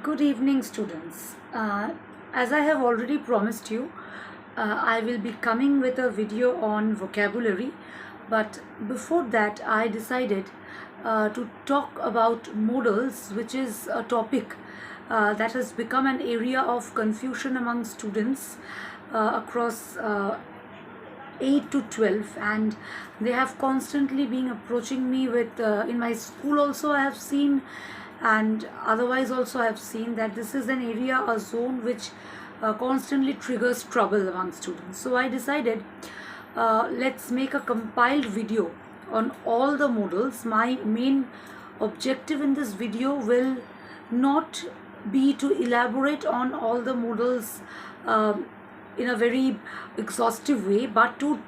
Good evening, students. As I have already promised you, I will be coming with a video on vocabulary. But before that, I decided to talk about modals, which is a topic that has become an area of confusion among students across 8 to 12, and they have constantly been approaching me with in my school also I have seen, and otherwise also I have seen that this is an area, a zone which constantly triggers trouble among students. So I decided, let's make a compiled video on all the modals. My main objective in this video will not be to elaborate on all the modals in a very exhaustive way, but to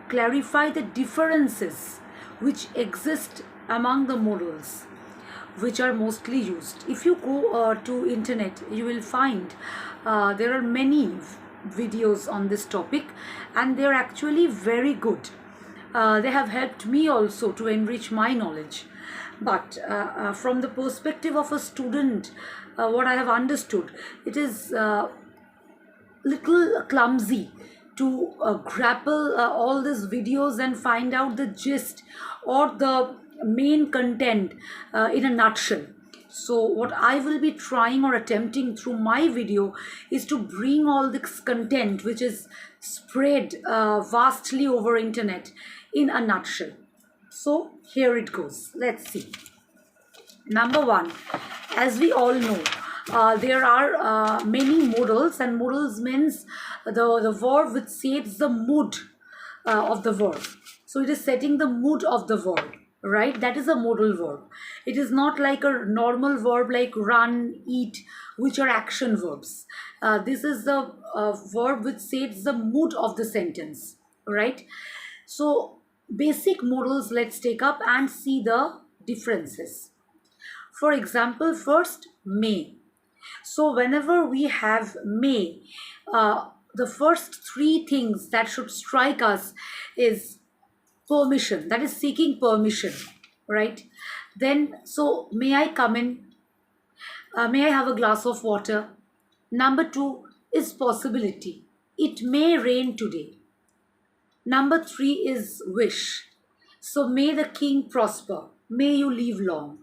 clarify the differences which exist among the modals which are mostly used. If you go to internet, you will find there are many videos on this topic, and they are actually very good. They have helped me also to enrich my knowledge. But from the perspective of a student, what I have understood, it is little clumsy to grapple all these videos and find out the gist or the main content in a nutshell. So what I will be trying or attempting through my video is to bring all this content which is spread vastly over internet in a nutshell. So here it goes. Let's see. Number one, as we all know, there are many modals, and modals means the verb which sets the mood of the verb. So it is setting the mood of the verb, right? That is a modal verb. It is not like a normal verb like run, eat, which are action verbs. This is the verb which sets the mood of the sentence, right? So basic modals let's take up and see the differences. For example, first, may. So whenever we have may, the first three things that should strike us is permission, that is seeking permission, right? Then, so may I come in? May I have a glass of water? Number two is possibility. It may rain today. Number three is wish. So may the king prosper. May you live long.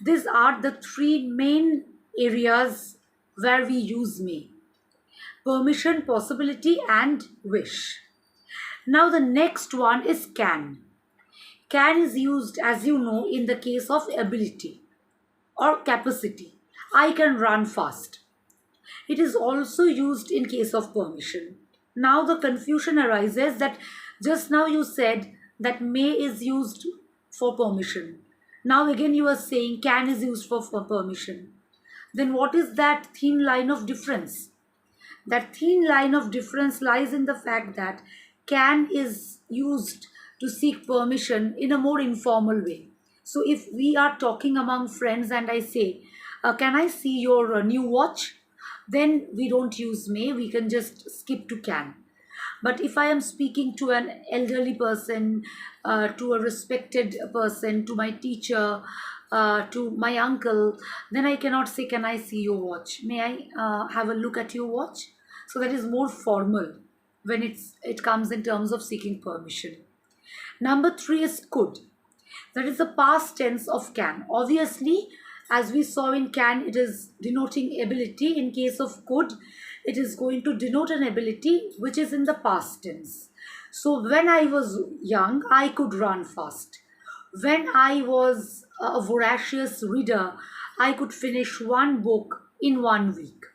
These are the three main areas where we use may: permission, possibility, and wish. Now the next one is can. Can is used, as you know, in the case of ability or capacity. I can run fast. It is also used in case of permission. Now the confusion arises that just now you said that may is used for permission. Now again you are saying can is used for permission. Then what is that thin line of difference? That thin line of difference lies in the fact that can is used to seek permission in a more informal way. So if we are talking among friends and I say, can I see your new watch? Then we don't use may, we can just skip to can. But if I am speaking to an elderly person, to a respected person, to my teacher, to my uncle, then I cannot say, can I see your watch? May I have a look at your watch? So that is more formal when it comes in terms of seeking permission. Number three is could. That is the past tense of can. Obviously, as we saw in can, it is denoting ability. In case of could, it is going to denote an ability which is in the past tense. So when I was young, I could run fast. When I was a voracious reader, I could finish one book in 1 week.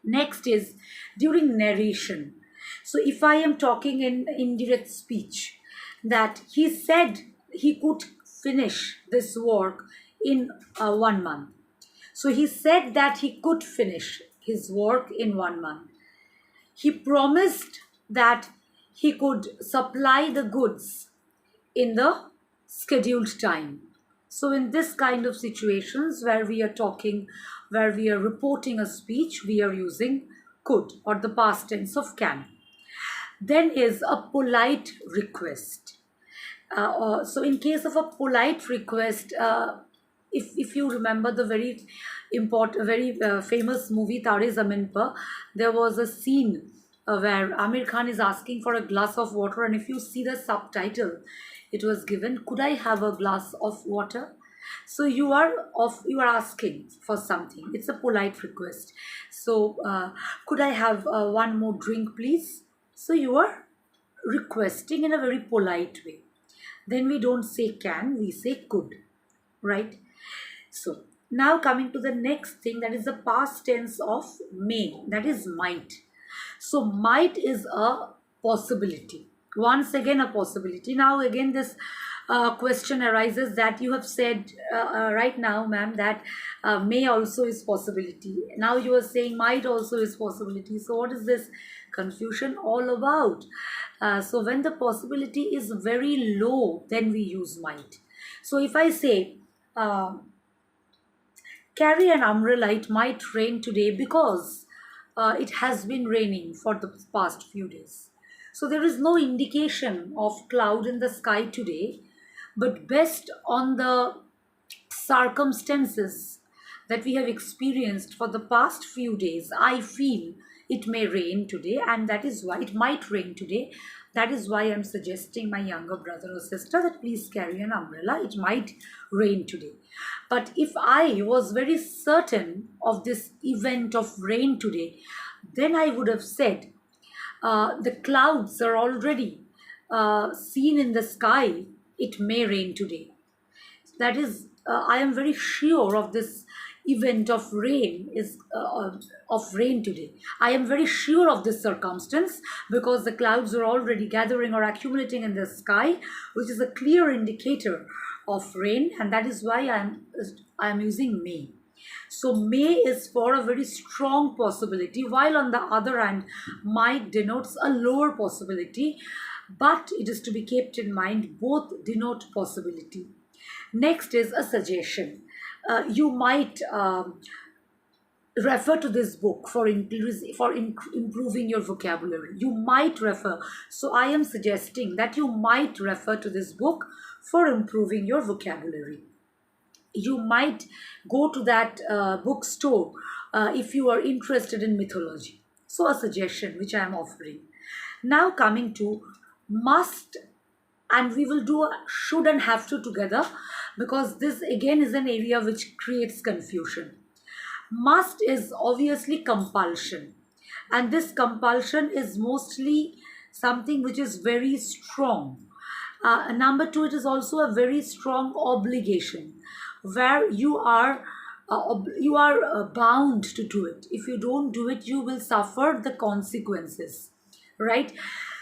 Next is during narration. So if I am talking in indirect speech, that he said he could finish this work in 1 month. So he said that he could finish his work in 1 month. He promised that he could supply the goods in the scheduled time. So in this kind of situations where we are talking, where we are reporting a speech, we are using could or the past tense of can. Then is a polite request. So in case of a polite request, if you remember the very a very famous movie Tare Zameen Par, there was a scene where Amir Khan is asking for a glass of water, and if you see the subtitle, it was given, "Could I have a glass of water?" So you are asking for something. It's a polite request. So could I have one more drink, please? So you are requesting in a very polite way. Then we don't say can, we say could, right? So now coming to the next thing, that is the past tense of may, that is might. So might is a possibility. Once again, a possibility. Now again, this question arises that you have said right now, ma'am, that may also is possibility. Now you are saying might also is possibility. So what is this confusion all about? So when the possibility is very low, then we use might. So if I say, carry an umbrella, it might rain today because it has been raining for the past few days. So there is no indication of cloud in the sky today, but based on the circumstances that we have experienced for the past few days, I feel it may rain today, and that is why it might rain today. That is why I'm suggesting my younger brother or sister that please carry an umbrella. It might rain today. But if I was very certain of this event of rain today, then I would have said, the clouds are already seen in the sky. It may rain today. That is, I am very sure of this event of rain today. I am very sure of this circumstance because the clouds are already gathering or accumulating in the sky, which is a clear indicator of rain, and that is why I am using may. So may is for a very strong possibility, while on the other hand, might denotes a lower possibility. But it is to be kept in mind, both denote possibility. Next is a suggestion. You might refer to this book for improving your vocabulary. You might refer. So I am suggesting that you might refer to this book for improving your vocabulary. You might go to that bookstore if you are interested in mythology. So a suggestion which I am offering. Now coming to must, and we will do a should and have to together because this again is an area which creates confusion. Must is obviously compulsion, and this compulsion is mostly something which is very strong. Number two, it is also a very strong obligation where you are bound to do it. If you don't do it, you will suffer the consequences, right?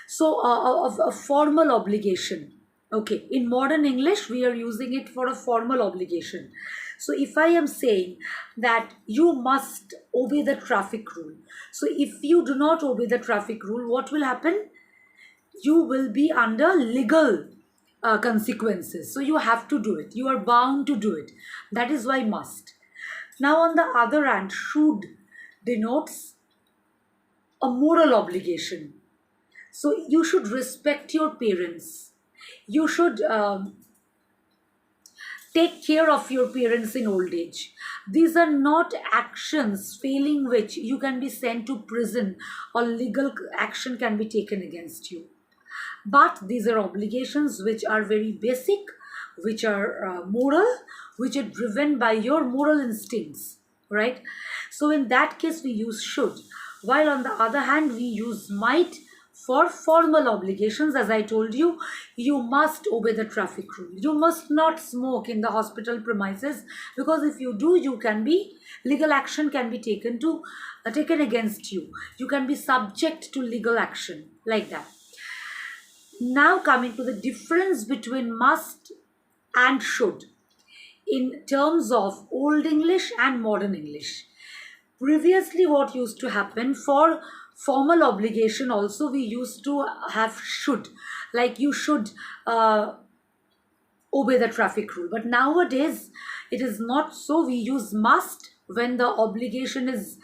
So a formal obligation. Okay, in modern English, we are using it for a formal obligation. So if I am saying that you must obey the traffic rule, so if you do not obey the traffic rule, what will happen? You will be under legal consequences. So you have to do it. You are bound to do it. That is why must. Now on the other hand, should denotes a moral obligation. So you should respect your parents. You should take care of your parents in old age. These are not actions failing which you can be sent to prison or legal action can be taken against you. But these are obligations which are very basic, which are moral, which are driven by your moral instincts, right? So in that case, we use should. While on the other hand, we use might for formal obligations. As I told you, you must obey the traffic rule. You must not smoke in the hospital premises because if you do, you can be legal action can be taken against you. You can be subject to legal action like that. Now coming to the difference between must and should in terms of Old English and Modern English. Previously, what used to happen for formal obligation also we used to have should, like you should obey the traffic rule. But nowadays, it is not so. We use must when the obligation is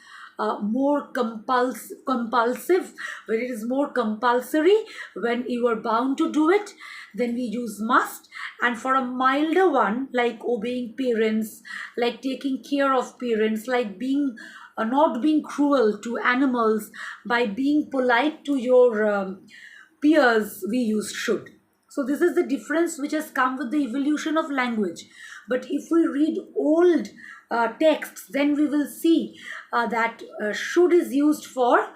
compulsive, when it is more compulsory, when you are bound to do it, then we use must. And for a milder one, like obeying parents, like taking care of parents, like being not being cruel to animals, by being polite to your peers, we use should. So this is the difference which has come with the evolution of language. But if we read old texts, then we will see that should is used for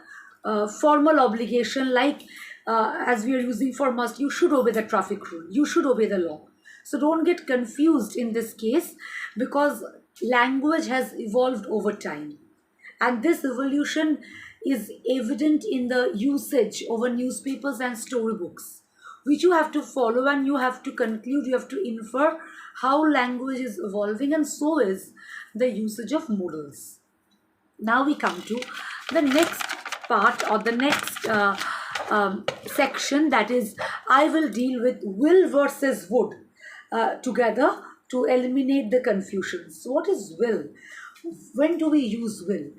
formal obligation, like as we are using for must, you should obey the traffic rule, you should obey the law. So don't get confused in this case, because language has evolved over time. And this evolution is evident in the usage over newspapers and storybooks, which you have to follow, and you have to conclude, you have to infer how language is evolving, and so is the usage of modals. Now we come to the next part, or the next section, that is, I will deal with will versus would together to eliminate the confusions. So what is will? When do we use will?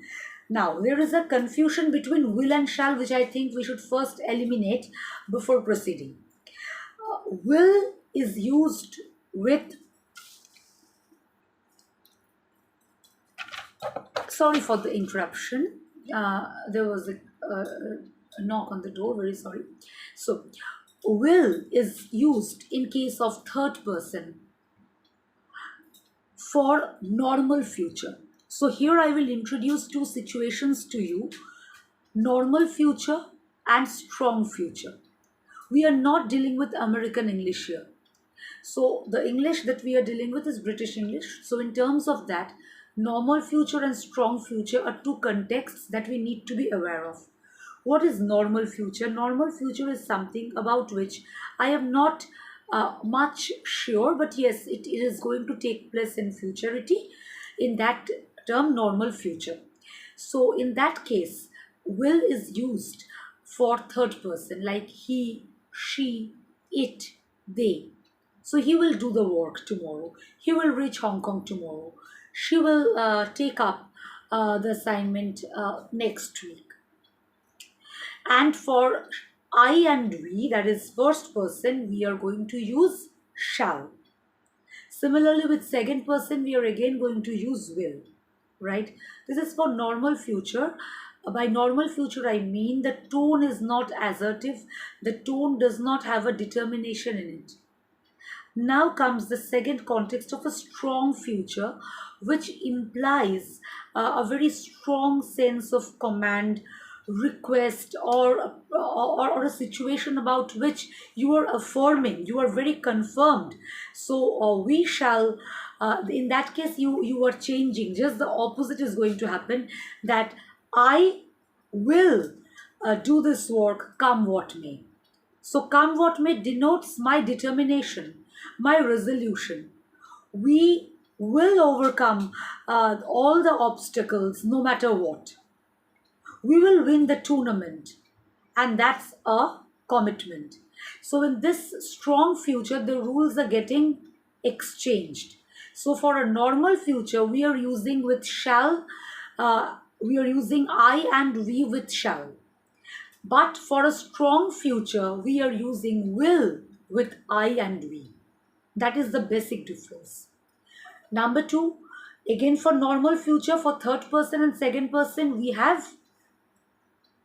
Now, there is a confusion between will and shall, which I think we should first eliminate before proceeding. Will is used with, sorry for the interruption, there was a knock on the door, very sorry. So, will is used in case of third person for normal future. So here I will introduce two situations to you: normal future and strong future. We are not dealing with American English here. So the English that we are dealing with is British English. So in terms of that, normal future and strong future are two contexts that we need to be aware of. What is normal future? Normal future is something about which I am not much sure, but yes, it is going to take place in futurity. In that term, normal future. So in that case, will is used for third person, like he, she, it, they. So he will do the work tomorrow. He will reach Hong Kong tomorrow. She will take up the assignment next week. And for I and we, that is first person, we are going to use shall. Similarly, with second person, we are again going to use will, right? This is for normal future. By normal future, I mean the tone is not assertive. The tone does not have a determination in it. Now comes the second context of a strong future, which implies a very strong sense of command, request, or a situation about which you are affirming, you are very confirmed. So we shall, in that case, you are changing. Just the opposite is going to happen, that I will do this work come what may. So, come what may denotes my determination, my resolution. We will overcome all the obstacles no matter what. We will win the tournament, and that's a commitment. So, in this strong future, the rules are getting exchanged. So, for a normal future, we are using with shall, we are using I and we with shall. But for a strong future, we are using will with I and we. That is the basic difference. Number two, again for normal future, for third person and second person, we have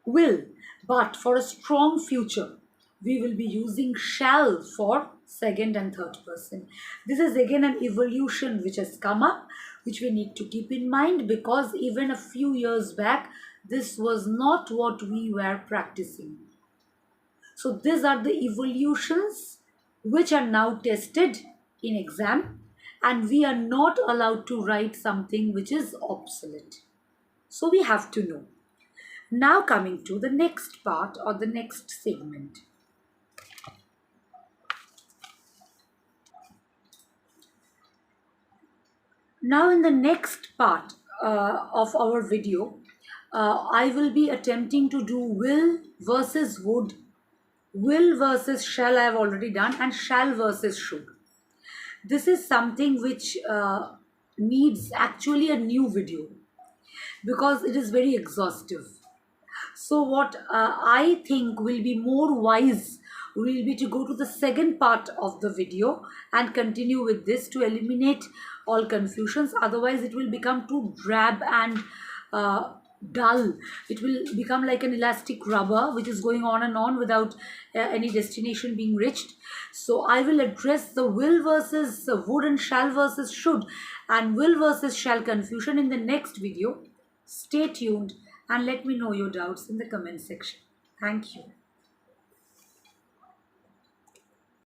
will. But for a strong future, we will be using shall for second and third person. This is again an evolution which has come up, which we need to keep in mind, because even a few years back, this was not what we were practicing. So these are the evolutions which are now tested in exam, and we are not allowed to write something which is obsolete. So we have to know. Now coming to the next part, or the next segment. Now in the next part of our video, I will be attempting to do will versus would, will versus shall I have already done, and shall versus should. This is something which needs actually a new video, because it is very exhaustive. So, what I think will be more wise will be to go to the second part of the video and continue with this to eliminate all confusions. Otherwise, it will become too drab and dull. It will become like an elastic rubber which is going on and on without any destination being reached. So, I will address the will versus would and shall versus should and will versus shall confusion in the next video. Stay tuned and let me know your doubts in the comment section. Thank you.